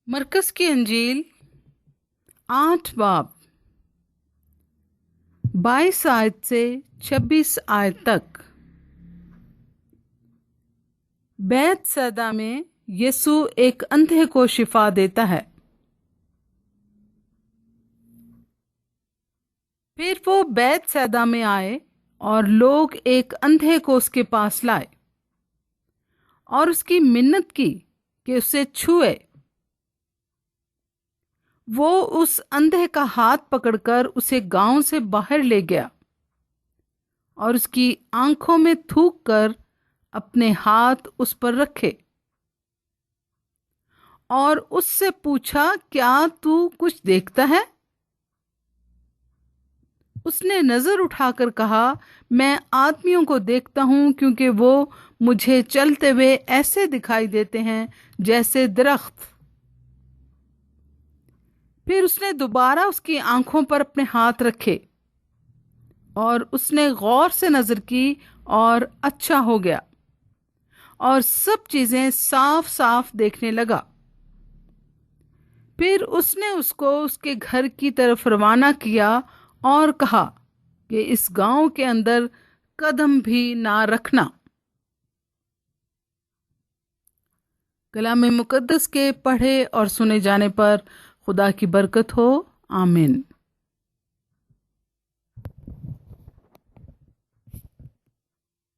मरकस की अंजील 8 बाब 22 आयत से 26 आयत तक। बैतसैदा में यीशु एक अंधे को शिफा देता है। फिर वो बैतसैदा में आए और लोग एक अंधे को उसके पास लाए और उसकी मिन्नत की कि उसे छुए। वो उस अंधे का हाथ पकड़कर उसे गांव से बाहर ले गया और उसकी आंखों में थूक कर अपने हाथ उस पर रखे और उससे पूछा, क्या तू कुछ देखता है? उसने नजर उठाकर कहा, मैं आदमियों को देखता हूं, क्योंकि वो मुझे चलते हुए ऐसे दिखाई देते हैं जैसे दरख्त। फिर उसने दोबारा उसकी आंखों पर अपने हाथ रखे और उसने गौर से नजर की और अच्छा हो गया और सब चीजें साफ साफ देखने लगा। फिर उसने उसको उसके घर की तरफ रवाना किया और कहा कि इस गांव के अंदर कदम भी ना रखना। कलाम मुकद्दस के पढ़े और सुने जाने पर खुदा की बरकत हो। आमीन।